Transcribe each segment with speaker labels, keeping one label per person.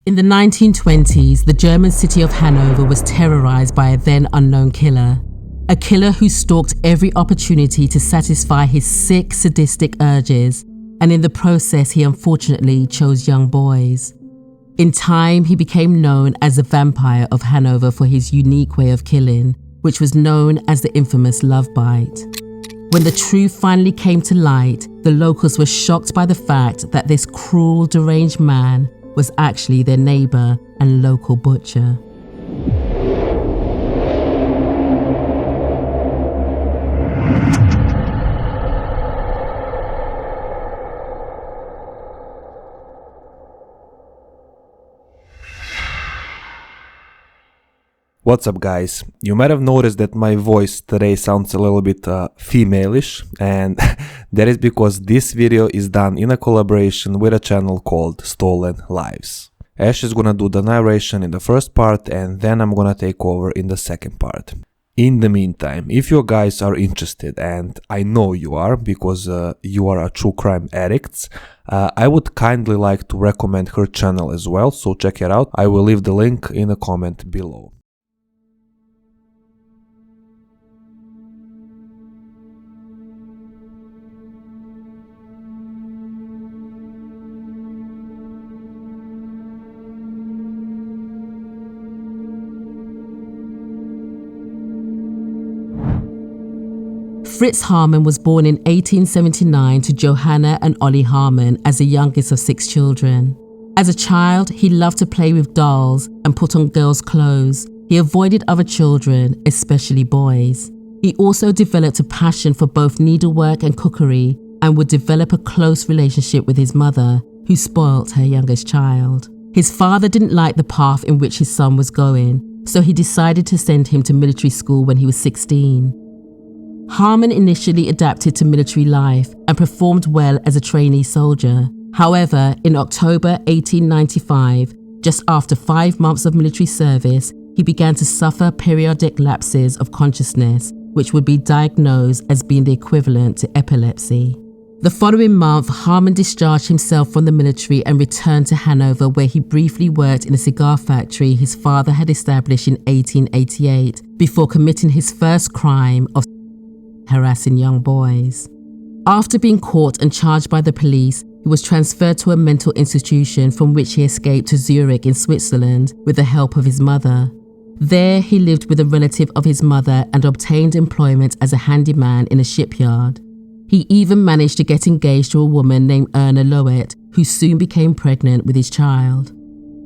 Speaker 1: In the 1920s, the German city of Hanover was terrorized by a then unknown killer. A killer who stalked every opportunity to satisfy his sick, sadistic urges, and in the process he unfortunately chose young boys. In time, he became known as the Vampire of Hanover for his unique way of killing, which was known as the infamous love bite. When the truth finally came to light, the locals were shocked by the fact that this cruel, deranged man was actually their neighbor and local butcher.
Speaker 2: What's up, guys? You might have noticed that my voice today sounds a little bit female-ish, and that is because this video is done in a collaboration with a channel called Stolen Lives. Ash is gonna do the narration in the first part, and then I'm gonna take over in the second part. In the meantime, if you guys are interested, and I know you are because you are a true crime addicts, I would kindly like to recommend her channel as well, so check it out. I will leave the link in the comment below.
Speaker 1: Fritz Haarman was born in 1879 to Johanna and Ollie Haarman as the youngest of 6 children. As a child, he loved to play with dolls and put on girls' clothes. He avoided other children, especially boys. He also developed a passion for both needlework and cookery and would develop a close relationship with his mother, who spoilt her youngest child. His father didn't like the path in which his son was going, so he decided to send him to military school when he was 16. Haarman initially adapted to military life and performed well as a trainee soldier. However, in October 1895, just after 5 months of military service, he began to suffer periodic lapses of consciousness, which would be diagnosed as being the equivalent to epilepsy. The following month, Haarman discharged himself from the military and returned to Hanover, where he briefly worked in a cigar factory his father had established in 1888, before committing his first crime of harassing young boys. After being caught and charged by the police, he was transferred to a mental institution from which he escaped to Zurich in Switzerland with the help of his mother. There, he lived with a relative of his mother and obtained employment as a handyman in a shipyard. He even managed to get engaged to a woman named Erna Loet, who soon became pregnant with his child.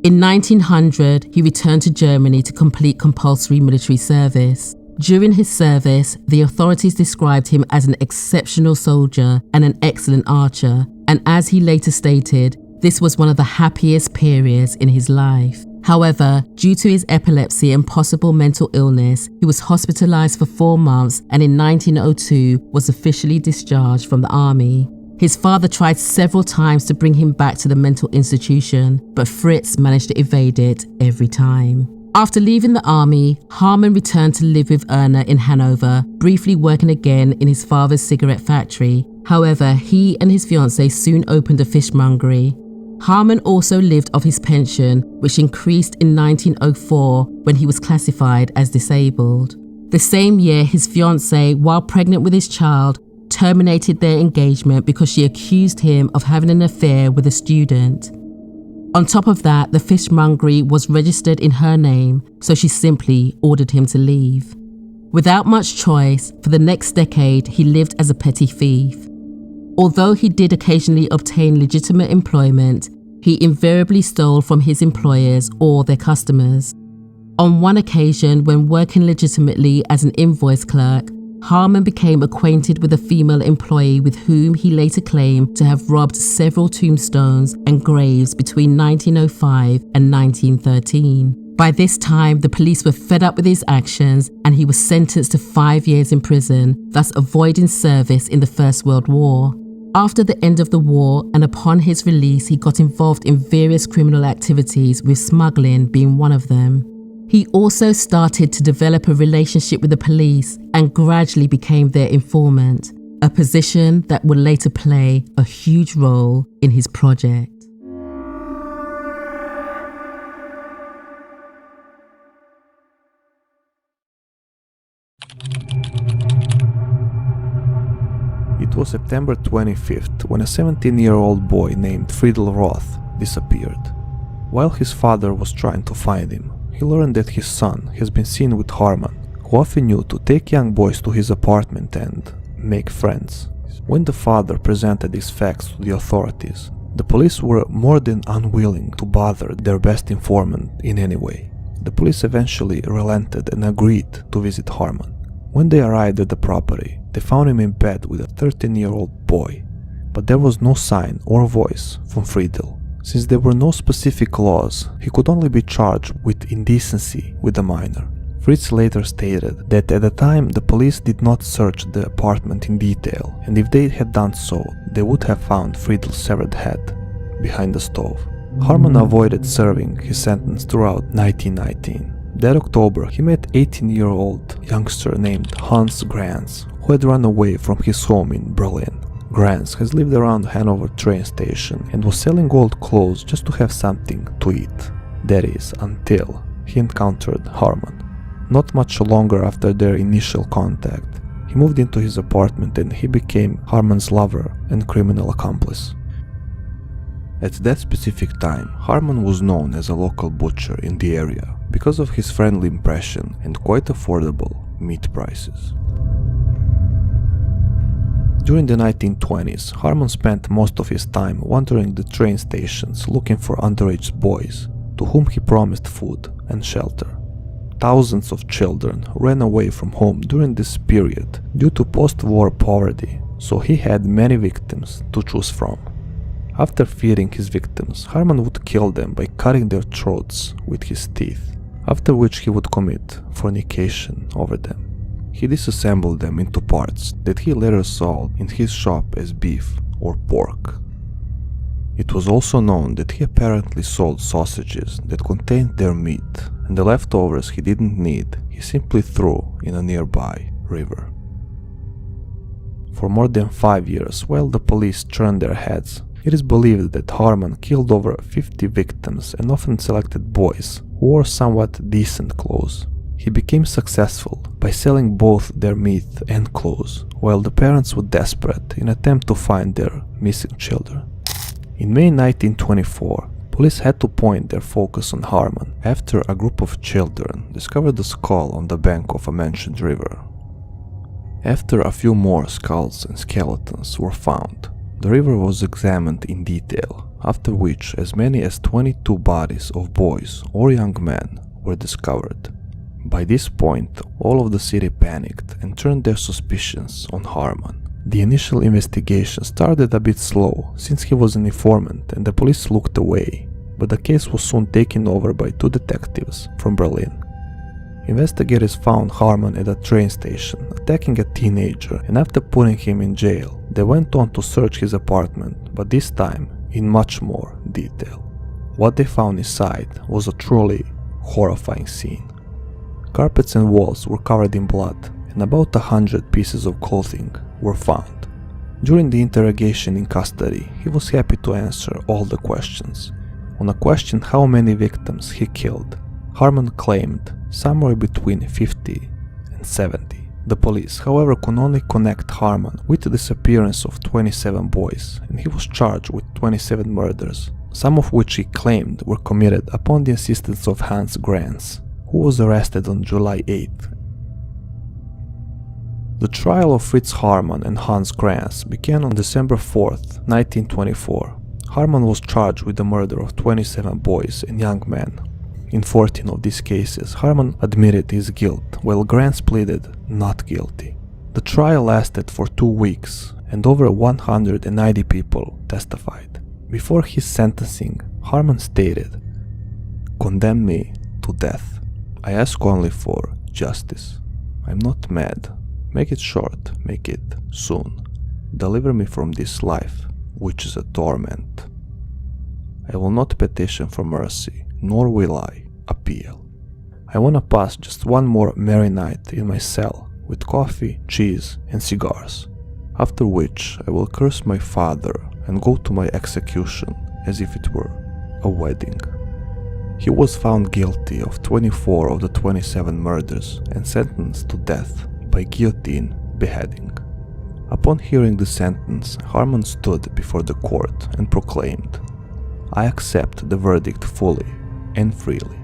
Speaker 1: In 1900, he returned to Germany to complete compulsory military service. During his service, the authorities described him as an exceptional soldier and an excellent archer, and as he later stated, this was one of the happiest periods in his life. However, due to his epilepsy and possible mental illness, he was hospitalized for 4 months and in 1902 was officially discharged from the army. His father tried several times to bring him back to the mental institution, but Fritz managed to evade it every time. After leaving the army, Haarman returned to live with Erna in Hanover, briefly working again in his father's cigarette factory. However, he and his fiancée soon opened a fishmongery. Haarman also lived off his pension, which increased in 1904 when he was classified as disabled. The same year, his fiancée, while pregnant with his child, terminated their engagement because she accused him of having an affair with a student. On top of that, the fishmongery was registered in her name, so she simply ordered him to leave. Without much choice, for the next decade, he lived as a petty thief. Although he did occasionally obtain legitimate employment, he invariably stole from his employers or their customers. On one occasion, when working legitimately as an invoice clerk, Haarman became acquainted with a female employee with whom he later claimed to have robbed several tombstones and graves between 1905 and 1913. By this time, the police were fed up with his actions and he was sentenced to 5 years in prison, thus avoiding service in the First World War. After the end of the war and upon his release, he got involved in various criminal activities, with smuggling being one of them. He also started to develop a relationship with the police and gradually became their informant, a position that would later play a huge role in his project.
Speaker 2: was September 25th when a 17-year-old boy named Friedel Roth disappeared. While his father was trying to find him, he learned that his son has been seen with Haarman, who often knew to take young boys to his apartment and make friends. When the father presented these facts to the authorities, the police were more than unwilling to bother their best informant in any way. The police eventually relented and agreed to visit Haarman. When they arrived at the property, they found him in bed with a 13-year-old boy, but there was no sign or voice from Friedel. Since there were no specific laws, he could only be charged with indecency with a minor. Fritz later stated that at the time the police did not search the apartment in detail, and if they had done so, they would have found Friedel's severed head behind the stove. Haarman avoided serving his sentence throughout 1919. That October, he met 18-year-old youngster named Hans Granz, who had run away from his home in Berlin. Granz has lived around Hanover train station and was selling old clothes just to have something to eat. That is, until he encountered Haarman. Not much longer after their initial contact, he moved into his apartment and he became Haarman's lover and criminal accomplice. At that specific time, Haarman was known as a local butcher in the area because of his friendly impression and quite affordable meat prices. During the 1920s, Haarman spent most of his time wandering the train stations looking for underage boys, to whom he promised food and shelter. Thousands of children ran away from home during this period due to post-war poverty, so he had many victims to choose from. After feeding his victims, Haarman would kill them by cutting their throats with his teeth, after which he would commit fornication over them. He disassembled them into parts that he later sold in his shop as beef or pork. It was also known that he apparently sold sausages that contained their meat, and the leftovers he didn't need he simply threw in a nearby river. For more than 5 years, while the police turned their heads, it is believed that Haarman killed over 50 victims and often selected boys who wore somewhat decent clothes. He became successful by selling both their meat and clothes, while the parents were desperate in an attempt to find their missing children. In May 1924, police had to point their focus on Haarman after a group of children discovered the skull on the bank of a mentioned river. After a few more skulls and skeletons were found, the river was examined in detail, after which as many as 22 bodies of boys or young men were discovered. By this point, all of the city panicked and turned their suspicions on Haarman. The initial investigation started a bit slow since he was an informant and the police looked away, but the case was soon taken over by 2 detectives from Berlin. Investigators found Haarman at a train station attacking a teenager, and after putting him in jail, they went on to search his apartment, but this time in much more detail. What they found inside was a truly horrifying scene. Carpets and walls were covered in blood, and about 100 pieces of clothing were found. During the interrogation in custody, he was happy to answer all the questions. On a question how many victims he killed, Haarman claimed somewhere between 50 and 70. The police, however, could only connect Haarman with the disappearance of 27 boys, and he was charged with 27 murders, some of which he claimed were committed upon the insistence of Hans Granz, who was arrested on July 8th. The trial of Fritz Haarman and Hans Granz began on December 4th, 1924. Haarman was charged with the murder of 27 boys and young men. In 14 of these cases, Haarman admitted his guilt, while Granz pleaded not guilty. The trial lasted for 2 weeks, and over 190 people testified. Before his sentencing, Haarman stated, "Condemn me to death. I ask only for justice. I'm not mad. Make it short, make it soon. Deliver me from this life, which is a torment. I will not petition for mercy, nor will I appeal. I want to pass just one more merry night in my cell with coffee, cheese, and cigars, after which I will curse my father and go to my execution as if it were a wedding." He was found guilty of 24 of the 27 murders and sentenced to death by guillotine beheading. Upon hearing the sentence, Haarman stood before the court and proclaimed, "I accept the verdict fully and freely."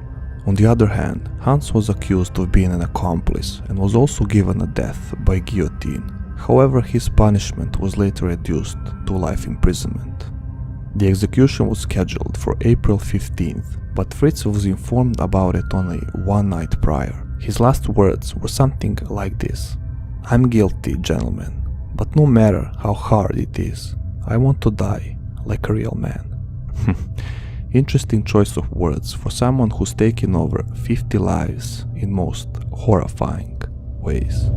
Speaker 2: On the other hand, Hans was accused of being an accomplice and was also given a death by guillotine. However, his punishment was later reduced to life imprisonment. The execution was scheduled for April 15th, but Fritz was informed about it only one night prior. His last words were something like this: "I'm guilty, gentlemen, but no matter how hard it is, I want to die like a real man." Interesting choice of words for someone who's taken over 50 lives in most horrifying ways.